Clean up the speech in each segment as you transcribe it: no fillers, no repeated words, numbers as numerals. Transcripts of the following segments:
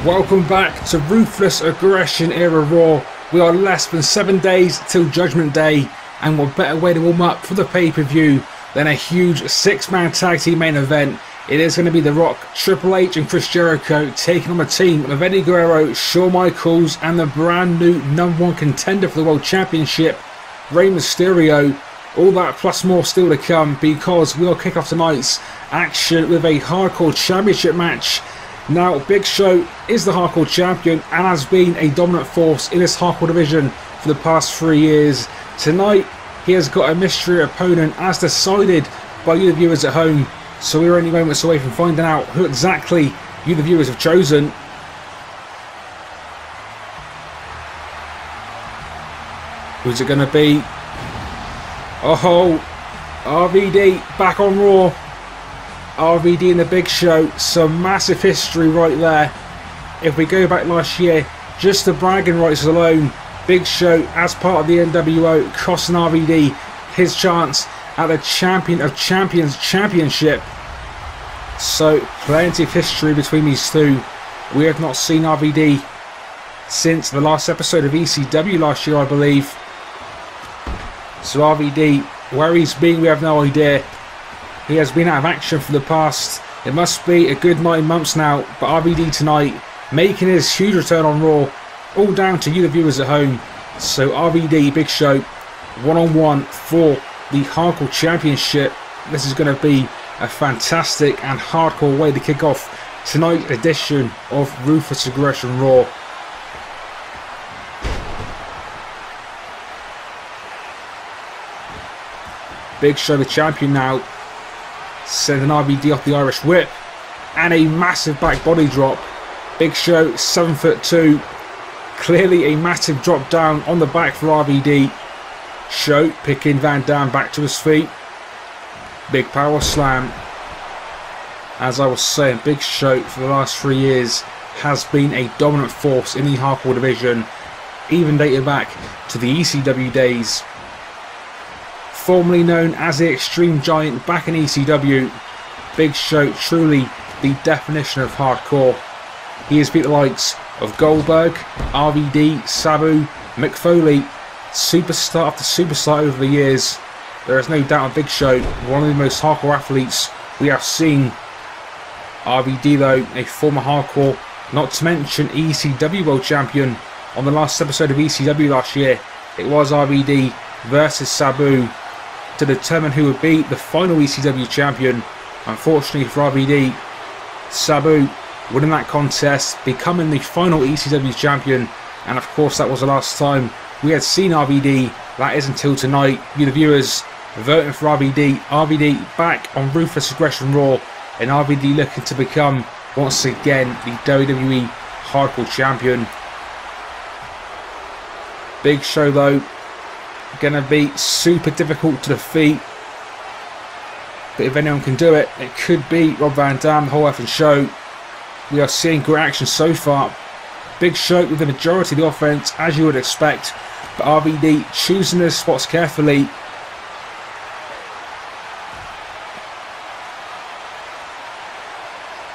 Welcome back to Ruthless Aggression Era Raw. We are less than 7 days till Judgment Day, and what better way to warm up for the pay-per-view than a huge 6-man tag team main event. It is going to be The Rock, Triple H and Chris Jericho taking on a team of Eddie Guerrero, Shawn Michaels and the brand new #1 contender for the World Championship, Rey Mysterio. All that plus more still to come, because we'll kick off tonight's action with a Hardcore Championship match. Now, Big Show is the Hardcore Champion and has been a dominant force in this Hardcore division for the past 3 years. Tonight, he has got a mystery opponent as decided by you the viewers at home. So we're only moments away from finding out who exactly you the viewers have chosen. Who's it going to be? Oh, RVD back on Raw. RVD and the Big Show, some massive history right there. If we go back last year, just the bragging rights alone, Big Show as part of the NWO costing RVD his chance at the Champion of Champions Championship. So plenty of history between these two. We have not seen RVD since the last episode of ECW last year, I believe. So RVD, where he's been, we have no idea. He has been out of action for the past, it must be a good 9 months now, but RVD tonight making his huge return on Raw, all down to you the viewers at home. So RVD, Big Show, one-on-one for the Hardcore Championship. This is going to be a fantastic and hardcore way to kick off tonight's edition of Ruthless Aggression Raw. Big Show the champion now, sending RVD off the Irish Whip and a massive back body drop. Big Show 7'2", clearly a massive drop down on the back for RVD. Show picking Van Dam back to his feet. Big power slam. As I was saying, Big Show for the last 3 years has been a dominant force in the Hardcore division, even dating back to the ECW days. Formerly known as the Extreme Giant back in ECW, Big Show truly the definition of hardcore. He has beat the likes of Goldberg, RVD, Sabu, Mick Foley, superstar after superstar over the years. There is no doubt of Big Show, one of the most hardcore athletes we have seen. RVD though, a former hardcore, not to mention ECW World Champion. On the last episode of ECW last year, it was RVD versus Sabu to determine who would be the final ECW champion. Unfortunately for RVD, Sabu winning that contest, becoming the final ECW champion, and of course that was the last time we had seen RVD. That is until tonight. You the viewers voting for RVD. RVD back on Ruthless Aggression Raw, and RVD looking to become once again the WWE Hardcore Champion. Big Show though, gonna be super difficult to defeat, but if anyone can do it, it could be Rob Van Dam, the whole effing show. We are seeing great action so far. Big Show with the majority of the offense, as you would expect, but RVD choosing his spots carefully.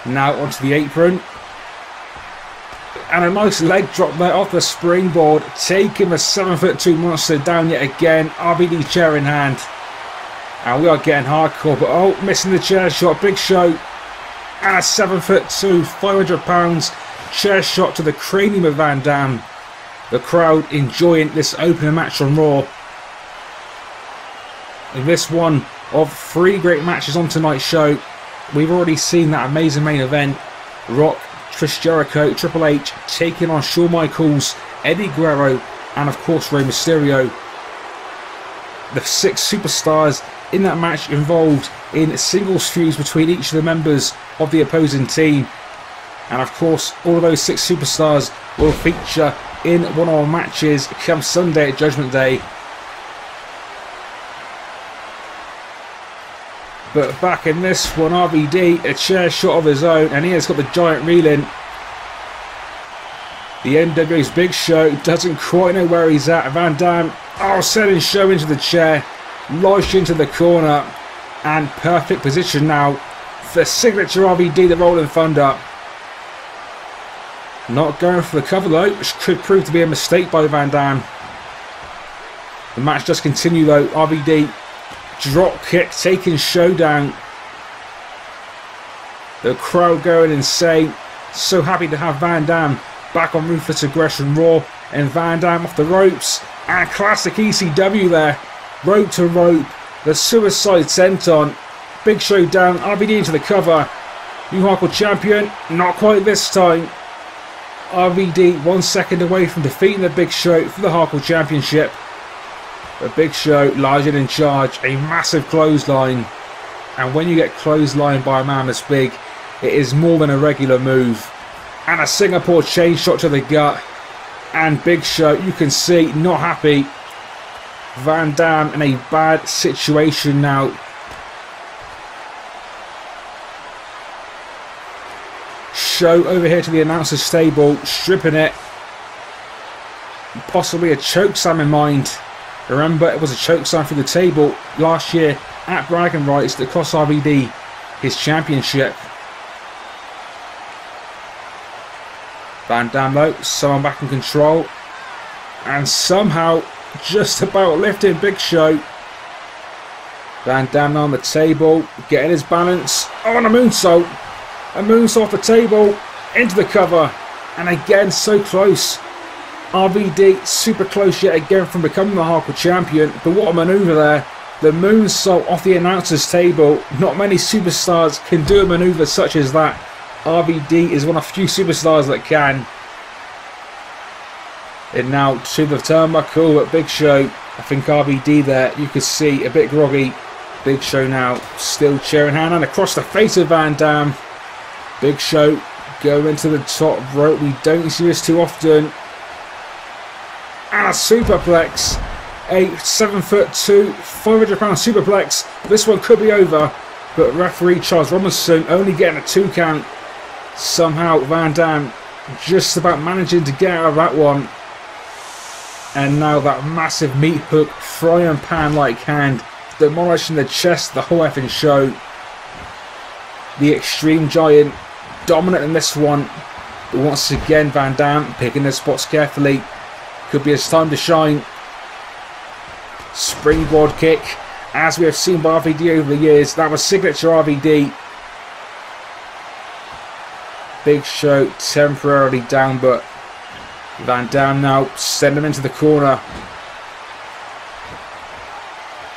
Now onto the apron. And a nice leg drop there off the springboard, taking the 7'2" monster down yet again. RVD chair in hand. And we are getting hardcore, but oh, missing the chair shot. Big Show and a 7'2", 500 pounds chair shot to the cranium of Van Dam. The crowd enjoying this opening match on Raw. In this one of 3 great matches on tonight's show, we've already seen that amazing main event. Rock, Chris Jericho, Triple H taking on Shawn Michaels, Eddie Guerrero and of course Rey Mysterio. The 6 superstars in that match involved in singles feuds between each of the members of the opposing team, and of course all of those 6 superstars will feature in one-on-one matches come Sunday at Judgment Day. But back in this one, RVD, a chair shot of his own, and he has got the giant reeling. The NWO's Big Show doesn't quite know where he's at. Van Dam, sending Show into the chair, lodged into the corner, and perfect position now for signature RVD, the Rolling Thunder. Not going for the cover though, which could prove to be a mistake by Van Dam. The match does continue though. RVD drop kick taking Showdown. The crowd going insane. So happy to have Van Dam back on Ruthless Aggression RAW. And Van Dam off the ropes. And classic ECW there. Rope to rope. The suicide senton. Big Show down. RVD into the cover. New Hardcore Champion. Not quite this time. RVD 1 second away from defeating the Big Show for the Hardcore Championship. The Big Show larger than charge. A massive clothesline. And when you get clotheslined by a man this big, it is more than a regular move. And a Singapore chain shot to the gut. And Big Show, you can see, not happy. Van Dam in a bad situation now. Show over here to the announcer's table, stripping it. Possibly a chokeslam in mind. Remember, it was a chokeslam through the table last year at Bragging Rights that cost RVD his championship. Van Dam though, someone back in control. And somehow just about lifting Big Show. Van Dam on the table, getting his balance. Oh, and a moonsault. A moonsault off the table, into the cover. And again, so close. RVD super close yet again from becoming the Hardcore Champion. But what a manoeuvre there. The moonsault off the announcer's table. Not many superstars can do a manoeuvre such as that. RVD is one of few superstars that can. And now to the turnbuckle, but Big Show, I think RVD there, you could see a bit groggy. Big Show now still cheering hand and across the face of Van Dam. Big Show going to the top rope. We don't see this too often. And a superplex. A 7'2", 500-pound superplex. This one could be over. But referee Charles Robinson only getting a 2 count. Somehow Van Dam just about managing to get out of that one. And now that massive meat hook, frying pan like hand, demolishing the chest, the whole effing show. The Extreme Giant dominant in this one. But once again Van Dam picking his spots carefully. Could be his time to shine. Springboard kick. As we have seen by RVD over the years, that was signature RVD. Big Show temporarily down, but Van Dam now send him into the corner.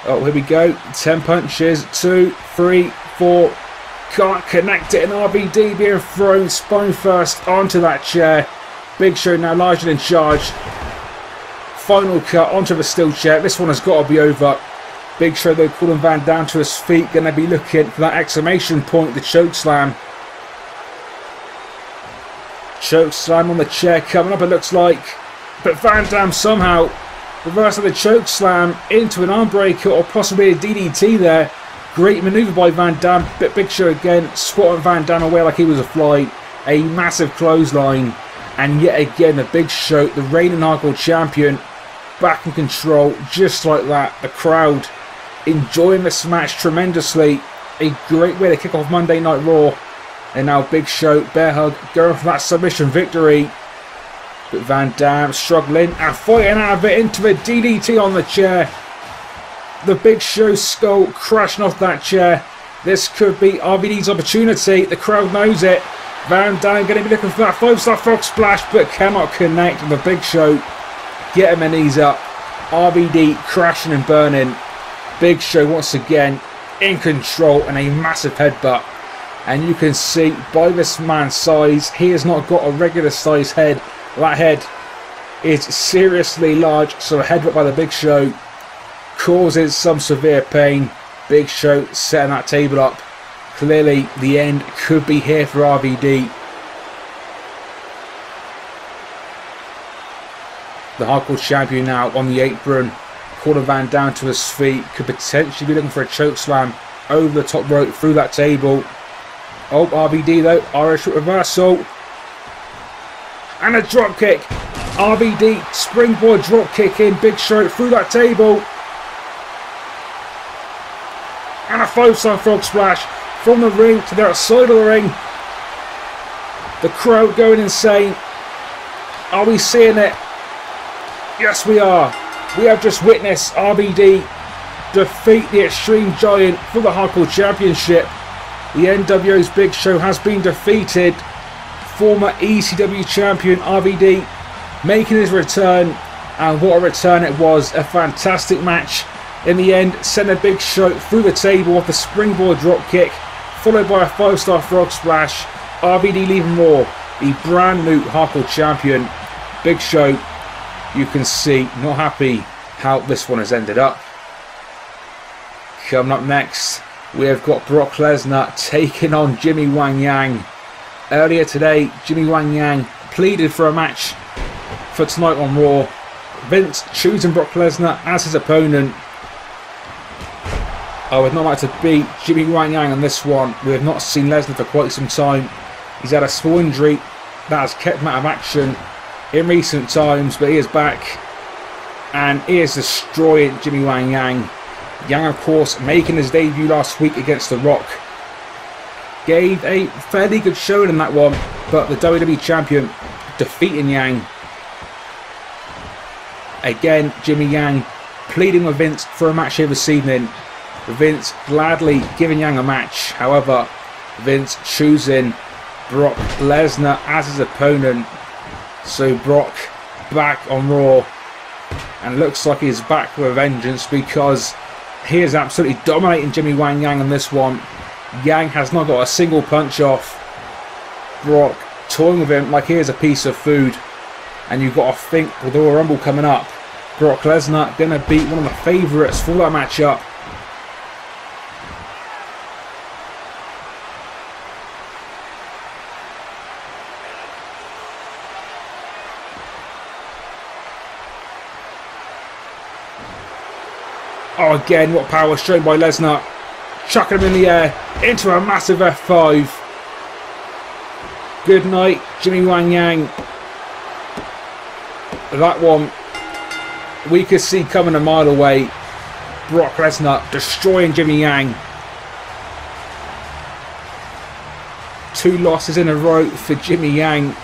Oh, here we go. 10 punches. 2, 3, 4. Can't connect it, and RVD being thrown spine first onto that chair. Big Show now larger than charge. Final cut onto the steel chair. This one has got to be over. Big Show though calling Van Dam to his feet. Going to be looking for that exclamation point, the choke slam. Choke slam on the chair coming up, it looks like. But Van Dam somehow reversing the choke slam into an arm breaker or possibly a DDT there. Great manoeuvre by Van Dam. But Big Show again swatting Van Dam away like he was a fly. A massive clothesline. And yet again the Big Show, the reigning Hardcore Champion, back in control just like that. The crowd enjoying this match tremendously. A great way to kick off Monday Night Raw. And now Big Show, bear hug, going for that submission victory. But Van Dam struggling and fighting out of it into a DDT on the chair. The Big Show skull crashing off that chair. This could be RVD's opportunity. The crowd knows it. Van Dam going to be looking for that 5-star frog splash, but cannot connect with the Big Show. Getting my knees up. RVD crashing and burning. Big Show once again in control and a massive headbutt. And you can see by this man's size, he has not got a regular size head. That head is seriously large, so a headbutt by the Big Show causes some severe pain. Big Show setting that table up. Clearly the end could be here for RVD. The Hardcore Champion now on the apron. Calling Van Dam to his feet. Could potentially be looking for a choke slam over the top rope through that table. Oh, RVD though, Irish reversal. And a drop kick. RVD, springboard drop kick in. Big Show through that table. And a 5-star frog splash from the ring to the outside of the ring. The crowd going insane. Are we seeing it? Yes, we are. We have just witnessed RVD defeat the Extreme Giant for the Hardcore Championship. The NWO's Big Show has been defeated. Former ECW champion RVD making his return, and what a return it was. A fantastic match. In the end, sent a Big Show through the table with the springboard dropkick, followed by a 5-star frog splash. RVD leaving Raw the brand new Hardcore champion. Big Show, you can see, not happy how this one has ended up. Coming up next, we have got Brock Lesnar taking on Jimmy Wang Yang. Earlier today, Jimmy Wang Yang pleaded for a match for tonight on Raw. Vince choosing Brock Lesnar as his opponent. I would not like to beat Jimmy Wang Yang on this one. We have not seen Lesnar for quite some time. He's had a small injury that has kept him out of action in recent times, but he is back and he is destroying Jimmy Wang Yang. Yang, of course, making his debut last week against The Rock. Gave a fairly good showing in that one, but the WWE Champion defeating Yang. Again, Jimmy Yang pleading with Vince for a match here this evening. Vince gladly giving Yang a match. However, Vince choosing Brock Lesnar as his opponent. So Brock back on Raw, and looks like he's back with a vengeance, because he is absolutely dominating Jimmy Wang Yang on this one. Yang has not got a single punch off. Brock toying with him like he is a piece of food. And you've got to think, with the Royal Rumble coming up, Brock Lesnar going to beat one of the favourites for that matchup. Oh, again, what power shown by Lesnar. Chucking him in the air into a massive F5. Good night, Jimmy Wang Yang. That one we could see coming a mile away. Brock Lesnar destroying Jimmy Yang. 2 losses in a row for Jimmy Yang.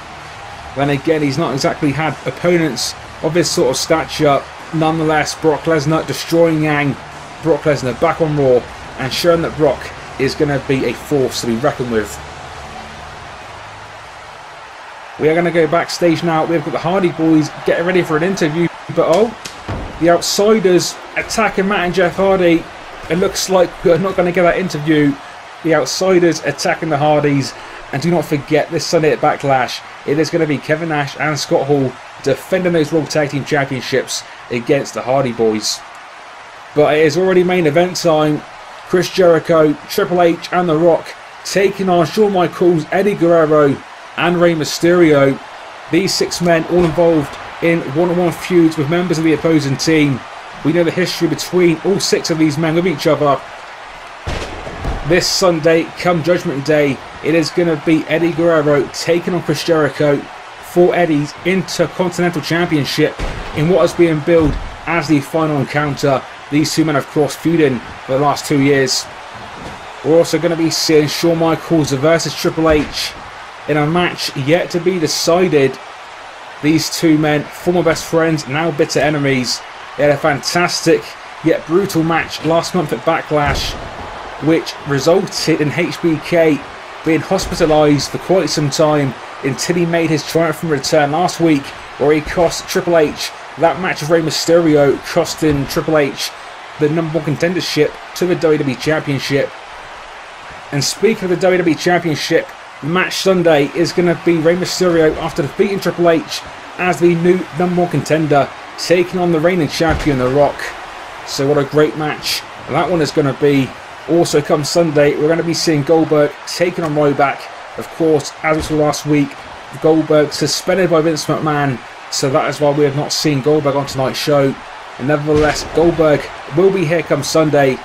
Then again, he's not exactly had opponents of his sort of stature. Nonetheless, Brock Lesnar destroying Yang. Brock Lesnar back on Raw and showing that Brock is going to be a force to be reckoned with. We are going to go backstage now. We've got the Hardy Boys getting ready for an interview. But oh, the Outsiders attacking Matt and Jeff Hardy. It looks like we're not going to get that interview. The Outsiders attacking the Hardys. And do not forget, this Sunday at Backlash, it is going to be Kevin Nash and Scott Hall defending those World Tag Team Championships against the Hardy Boys. But it is already main event time. Chris Jericho, Triple H and The Rock taking on Shawn Michaels, Eddie Guerrero and Rey Mysterio. These 6 men all involved in one-on-one feuds with members of the opposing team. We know the history between all 6 of these men with each other. This Sunday, come Judgment Day, it is going to be Eddie Guerrero taking on Chris Jericho for Eddie's Intercontinental Championship in what is being billed as the final encounter. These 2 men, of course, feuding for the last 2 years. We're also going to be seeing Shawn Michaels versus Triple H in a match yet to be decided. These 2 men, former best friends, now bitter enemies. They had a fantastic yet brutal match last month at Backlash, which resulted in HBK being hospitalised for quite some time until he made his triumphant return last week, where he cost Triple H that match with Rey Mysterio, costing Triple H the #1 contendership to the WWE Championship. And speaking of the WWE Championship, the match Sunday is going to be Rey Mysterio, after defeating Triple H as the new #1 contender, taking on the reigning champion, The Rock. So what a great match that one is going to be. Also come Sunday, we're going to be seeing Goldberg taking on Ryback. Of course, as we saw last week, Goldberg suspended by Vince McMahon, so that is why we have not seen Goldberg on tonight's show. And nevertheless, Goldberg will be here come Sunday,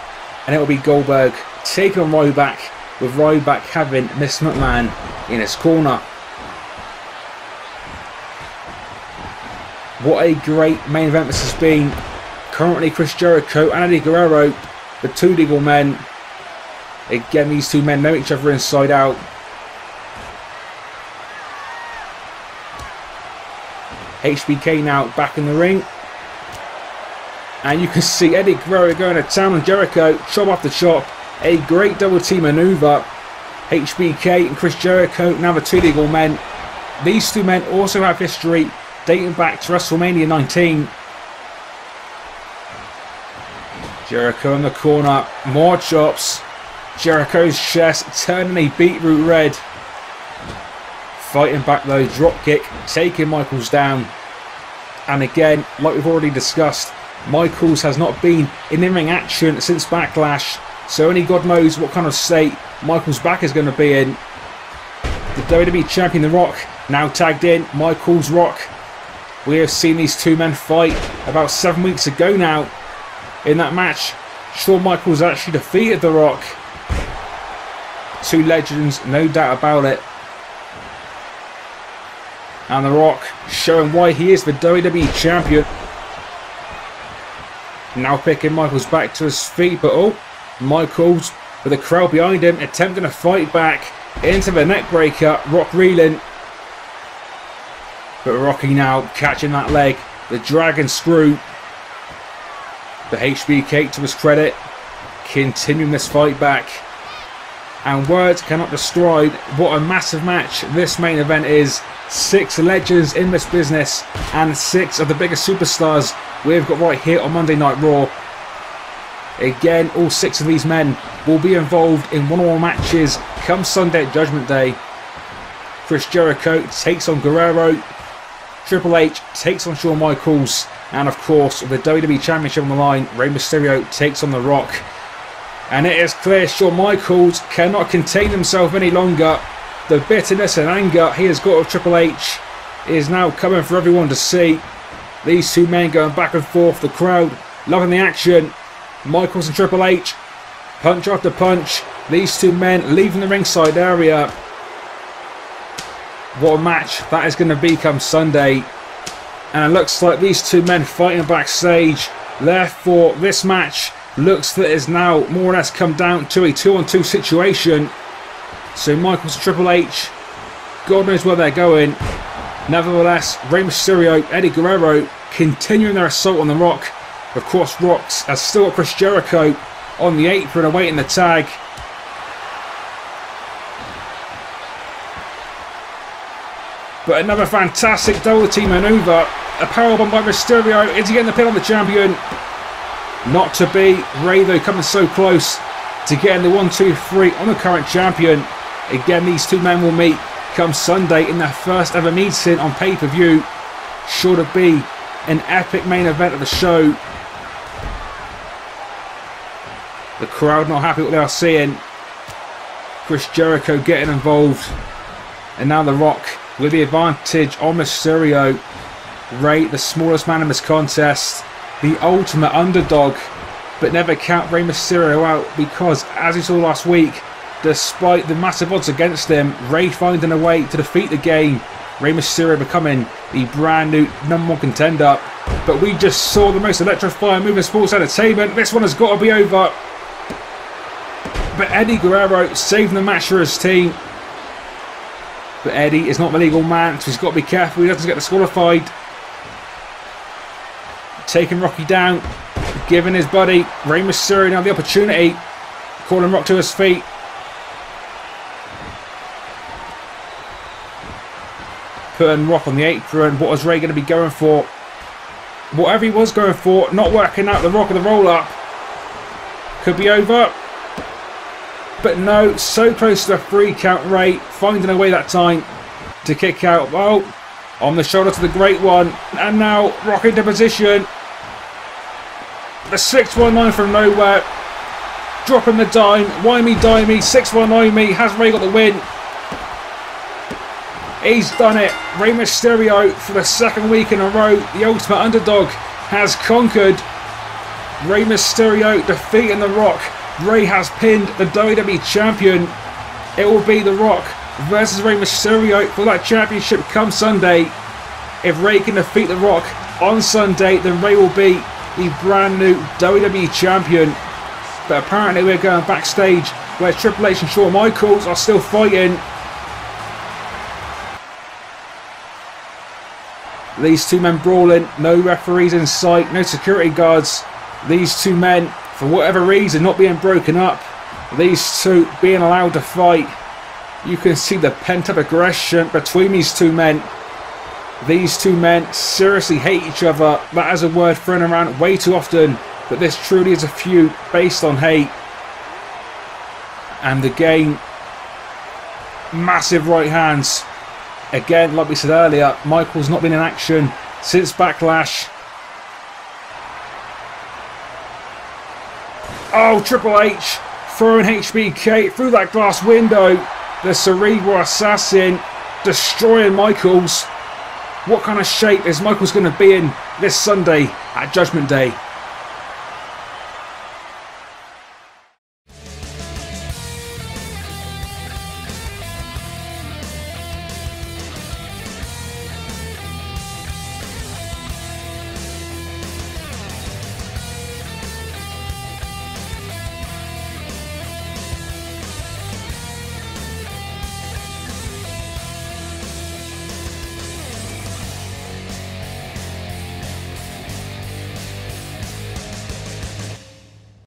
and it will be Goldberg taking on Ryback, with Ryback having Miss McMahon in his corner. What a great main event this has been. Currently, Chris Jericho and Eddie Guerrero, the 2 legal men. Again, these 2 men know each other inside out. HBK now back in the ring. And you can see Eddie Guerrero going to town on Jericho, chop after chop. A great double team maneuver. HBK and Chris Jericho, now the two legal men. These two men also have history dating back to WrestleMania 19. Jericho in the corner, more chops. Jericho's chest turning a beetroot red. Fighting back though, drop kick, taking Michaels down. And again, like we've already discussed, Michaels has not been in in-ring action since Backlash, so only God knows what kind of state Michaels' back is going to be in. The WWE Champion The Rock now tagged in, Michaels Rock. We have seen these two men fight about 7 weeks ago now. In that match, Shawn Michaels actually defeated The Rock. Two legends, no doubt about it. And The Rock showing why he is the WWE Champion. Now picking Michaels back to his feet, but oh, Michaels with the crowd behind him attempting to fight back into the neck breaker. Rock reeling, but Rocky now catching that leg, the dragon screw. But HBK, to his credit, continuing this fight back. And words cannot describe what a massive match this main event is. 6 legends in this business and 6 of the biggest superstars we've got right here on Monday Night Raw. Again, all 6 of these men will be involved in one-on-one matches come Sunday at Judgment Day. Chris Jericho takes on Guerrero. Triple H takes on Shawn Michaels. And of course, with the WWE Championship on the line, Rey Mysterio takes on The Rock. And it is clear Shawn Michaels cannot contain himself any longer. The bitterness and anger he has got with Triple H is now coming for everyone to see. These two men going back and forth, the crowd loving the action. Michaels and Triple H, punch after punch. These two men leaving the ringside area. What a match that is going to be come Sunday. And it looks like these two men fighting backstage. Therefore, this match looks that it's now more or less come down to a 2-on-2 situation. So Michaels and Triple H, God knows where they're going. Nevertheless, Rey Mysterio, Eddie Guerrero continuing their assault on The Rock. Of course, Rock's has still got Chris Jericho on the apron awaiting the tag. But another fantastic double team maneuver. A powerbomb by Mysterio. Is he getting the pin on the champion? Not to be. Rey though coming so close to getting the 1-2-3 on the current champion. Again, these two men will meet come Sunday in their first ever meeting on pay-per-view. Sure to be an epic main event of the show. The crowd not happy with what they are seeing. Chris Jericho getting involved. And now The Rock with the advantage on Mysterio. Rey, the smallest man in this contest. The ultimate underdog. But never count Rey Mysterio out, because as we saw last week, despite the massive odds against him, Rey finding a way to defeat the game. Rey Mysterio becoming the brand new #1 contender. But we just saw the most electrifying move in sports entertainment. This one has got to be over. But Eddie Guerrero saving the match for his team. But Eddie is not the legal man, so he's got to be careful he doesn't get disqualified. Taking Rocky down, giving his buddy Rey Mysterio now the opportunity. Calling Rock to his feet. Putting Rock on the apron. What was Rey going to be going for? Whatever he was going for, not working out. The Rock of the roll-up. Could be over. But no, so close to the 3 count. Rey finding a way that time to kick out. Oh, on the shoulder to the Great One. And now Rock into position. The 619 from nowhere. Dropping the dime. Wimey-dimey. 619 me. Has Rey got the win? He's done it. Rey Mysterio for the 2nd week in a row. The ultimate underdog has conquered. Rey Mysterio defeating The Rock. Rey has pinned the WWE Champion. It will be The Rock versus Rey Mysterio for that championship come Sunday. If Rey can defeat The Rock on Sunday, then Rey will be the brand new WWE Champion. But apparently we're going backstage where Triple H and Shawn Michaels are still fighting. These two men brawling, no referees in sight, no security guards. These two men, for whatever reason, not being broken up. These two being allowed to fight. You can see the pent-up aggression between these two men. These two men seriously hate each other. That is a word thrown around way too often, but this truly is a feud based on hate. And again, massive right hands. Again, like we said earlier, Michael's not been in action since Backlash. Oh, Triple H throwing HBK through that glass window. The Cerebral Assassin destroying Michaels. What kind of shape is Michaels going to be in this Sunday at Judgment Day?